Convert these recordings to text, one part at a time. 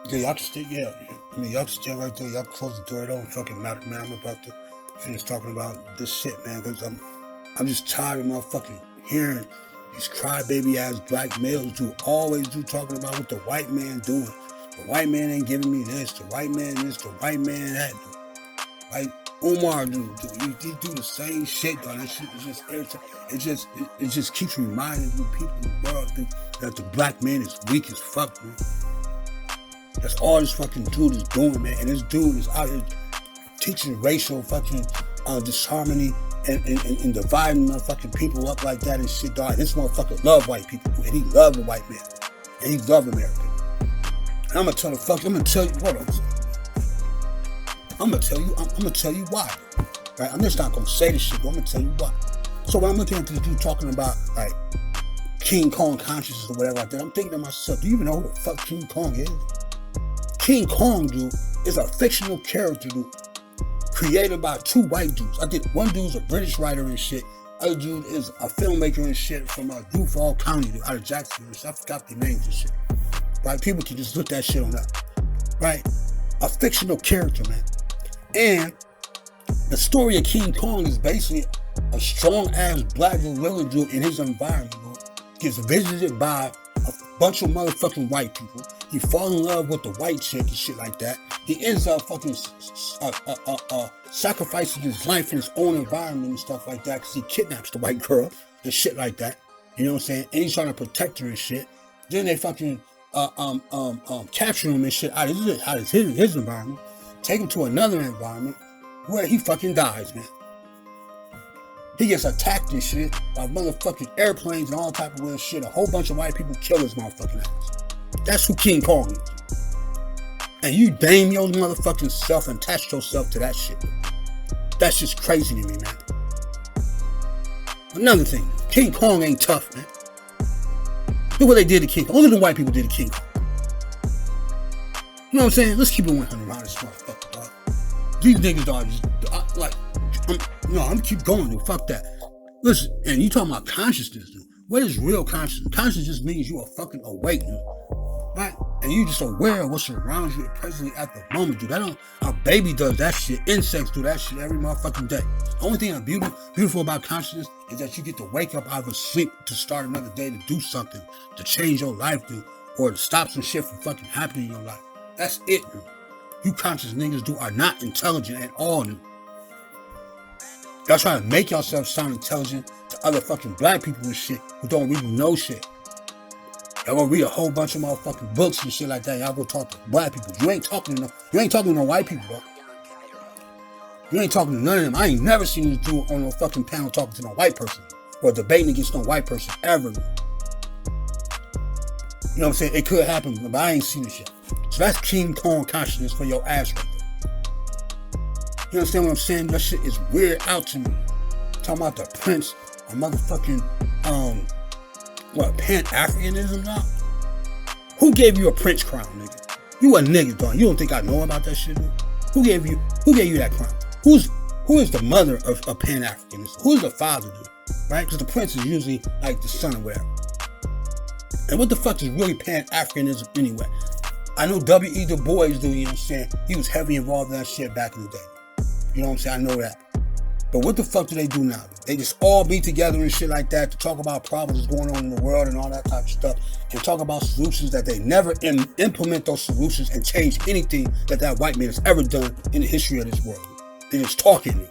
Yeah, y'all can stay, yeah. I mean, y'all can stay right there. Y'all close the door. It don't fucking matter, man. I'm about to finish talking about this shit, man, because I'm just tired of motherfucking hearing these crybaby ass black males always talking about what the white man doing. The white man ain't giving me this. The white man this. The white man that. Like Umar he do the same shit, though. That shit is just irritating. It just keeps reminding you people in the world that the black man is weak as fuck, man. That's all this fucking dude is doing, man. And this dude is out here teaching racial fucking disharmony and dividing motherfucking people up like that and shit, dog. This motherfucker love white people, and he love a white man, and he love America. And I'm gonna tell you, hold on. I'm gonna tell you why. Right? I'm just not gonna say this shit, but I'm gonna tell you why. So when I'm looking at this dude talking about like King Kong consciousness or whatever like that, I'm thinking to myself, do you even know who the fuck King Kong is? King Kong, dude, is a fictional character, dude, created by two white dudes. One dude's a British writer and shit. Other dude is a filmmaker and shit from Duval County, dude, out of Jacksonville. I forgot the names and shit. Right? People can just look that shit on up. Right? A fictional character, man. And the story of King Kong is basically a strong-ass black gorilla dude in his environment, dude. Gets visited by a bunch of motherfucking white people. He falls in love with the white chick and shit like that. He ends up fucking sacrificing his life in his own environment and stuff like that because he kidnaps the white girl and shit like that. You know what I'm saying? And he's trying to protect her and shit. Then they fucking capture him and shit out of his environment, take him to another environment where he fucking dies, man. He gets attacked and shit by motherfucking airplanes and all type of weird shit. A whole bunch of white people kill his motherfucking ass. That's who King Kong is. And you dame your motherfucking self and attach yourself to that shit. That's just crazy to me, man. Another thing, King Kong ain't tough, man. Look what they did to King Kong. Only the white people did to King Kong. You know what I'm saying? Let's keep it 100 around this motherfucker, dog. These niggas are just, I'm gonna keep going, dude. Fuck that. Listen, and you talking about consciousness, dude. What is real consciousness? Consciousness just means you are fucking awake, dude. Right? And you just aware of what surrounds you presently at the moment, dude. A baby does that shit. Insects do that shit every motherfucking day. The only thing that's beautiful about consciousness is that you get to wake up out of sleep to start another day to do something, to change your life, dude, or to stop some shit from fucking happening in your life. That's it, dude. You conscious niggas, dude, are not intelligent at all, dude. Y'all trying to make yourself sound intelligent to other fucking black people and shit who don't really know shit. Y'all gonna read a whole bunch of motherfucking books and shit like that. Y'all go talk to black people. You ain't talking to no white people, bro. You ain't talking to none of them. I ain't never seen this dude on no fucking panel talking to no white person or debating against no white person ever. You know what I'm saying? It could happen, but I ain't seen this shit. So that's King Kong consciousness for your ass right there. You understand what I'm saying? That shit is weird out to me. Talking about the prince, a motherfucking, Pan-Africanism now? Who gave you a prince crown, nigga? You a nigga, dog. You don't think I know about that shit, dude? Who gave you that crown? Who is the mother of Pan-Africanism? Who is the father, dude? Right? Because the prince is usually like the son or whatever. And what the fuck is really Pan-Africanism anyway? I know W.E. Du Bois, dude, you know what I'm saying? He was heavily involved in that shit back in the day. You know what I'm saying? I know that. But what the fuck do they do now? They just all be together and shit like that to talk about problems that's going on in the world and all that type of stuff, and talk about solutions that they never implement those solutions and change anything that white man has ever done in the history of this world. They just talking.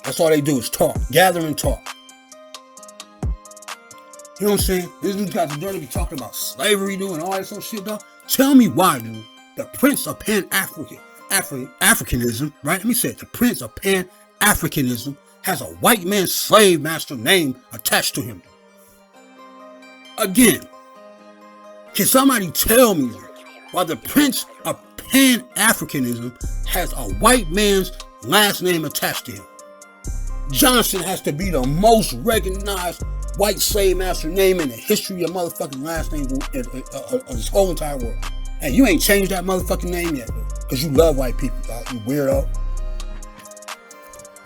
That's all they do is talk. Gather and talk. You know what I'm saying? These dudes got the dirty be talking about slavery, dude, and all that sort of shit, dog. Tell me why, dude, the prince of Pan-Africanism, right? Let me say it. The prince of Pan-Africanism has a white man's slave master name attached to him. Again, can somebody tell me why the prince of Pan-Africanism has a white man's last name attached to him? Johnson has to be the most recognized white slave master name in the history of motherfucking last name of this whole entire world. And you ain't changed that motherfucking name yet, dude. Because you love white people, dog. You weirdo.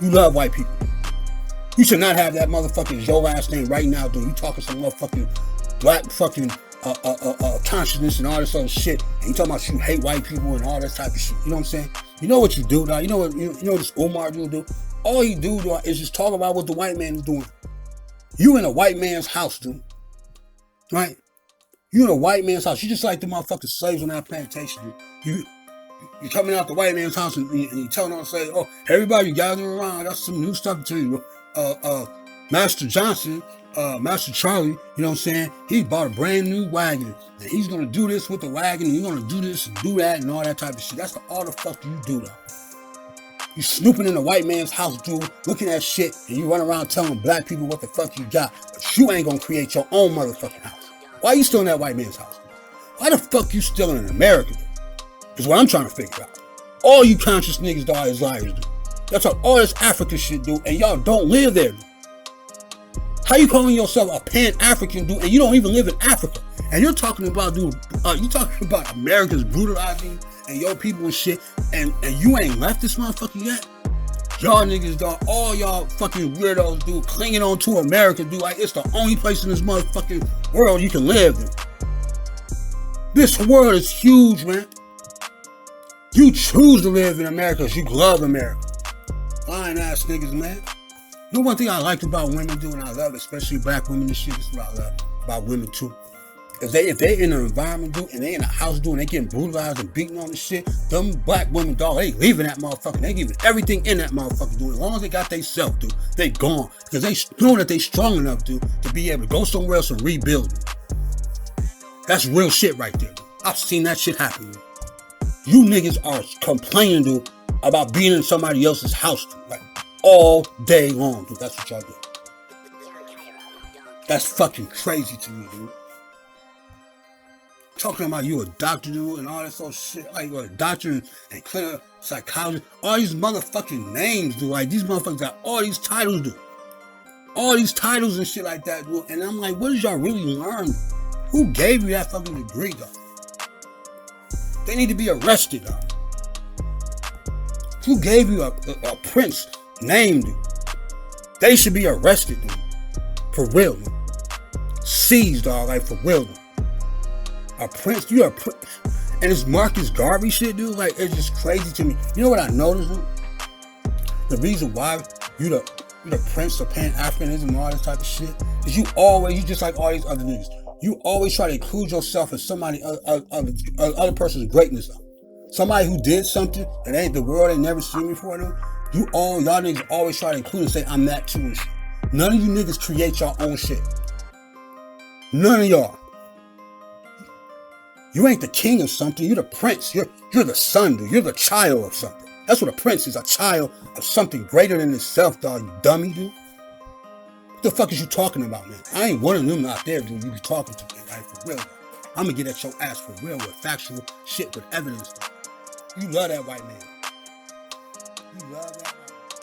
You love white people. You should not have that motherfucking Joe last name right now, dude. You talking some motherfucking black fucking consciousness and all this other shit, and you talking about you hate white people and all that type of shit. You know what I'm saying? You know what you do, dog. You know what this Umar dude do? All he do, dog, is just talk about what the white man is doing. You in a white man's house, dude. Right? You in a white man's house. You just like the motherfucking slaves on that plantation, dude. You coming out the white man's house and you telling them, say, oh, everybody gather around. I got some new stuff to tell you. Master Johnson, Master Charlie, you know what I'm saying? He bought a brand new wagon. And he's going to do this with the wagon. And he's going to do this and do that and all that type of shit. That's all the fuck you do, though. You snooping in the white man's house, dude, looking at shit, and you run around telling black people what the fuck you got. But you ain't going to create your own motherfucking house. Why you still in that white man's house? Why the fuck you still in America, dude? Is what I'm trying to figure out. All you conscious niggas, dog, is liars, dude. That's what all this African shit, dude, and y'all don't live there, dude. How you calling yourself a Pan-African, dude, and you don't even live in Africa? And you're talking about, dude, you talking about Americans brutalizing and your people and shit, and you ain't left this motherfucker yet? Y'all niggas, dog, all y'all fucking weirdos, dude, clinging on to America, dude, like it's the only place in this motherfucking world you can live in. This world is huge, man. You choose to live in America because you love America. Lying ass niggas, man. You know one thing I like about women, dude, and I love, especially black women and shit, this is what I love about women too. If they in an environment, dude, and they in a house, dude, and they getting brutalized and beaten on this shit, them black women, dog, they leaving that motherfucker. They giving everything in that motherfucker, dude. As long as they got they self, dude, they gone. Because they know that they strong enough, dude, to be able to go somewhere else and rebuild. That's real shit right there, dude. I've seen that shit happen, dude. You niggas are complaining, dude, about being in somebody else's house, dude, like all day long, dude. That's what y'all do. That's fucking crazy to me, dude. Talking about you a doctor, dude, and all this sort of shit, like you're a doctor and clinical psychologist, all these motherfucking names, dude. Like these motherfuckers got all these titles, dude. All these titles and shit like that, dude. And I'm like, what did y'all really learn? Who gave you that fucking degree, though? They need to be arrested, dog. Who gave you a prince name, dude? They should be arrested, dude. For real, dude. Seized, dog, like for real, dude. A prince, you a prince. And this Marcus Garvey shit, dude, like it's just crazy to me. You know what I noticed, dude? The reason why you the prince of Pan-Africanism and all this type of shit is you just like all these other niggas. You always try to include yourself in somebody other person's greatness, though. Somebody who did something that ain't the world ain't never seen before, though. Y'all niggas always try to include and say, I'm that too and shit. None of you niggas create your own shit. None of y'all. You ain't the king of something. You're the prince. You're the son, dude. You're the child of something. That's what a prince is, a child of something greater than itself, dog, you dummy, dude. What the fuck is you talking about, man? I ain't one of them out there, dude. You be talking to me, right? For real. I'm gonna get at your ass for real with factual shit, with evidence, though. You love that white man. You love that.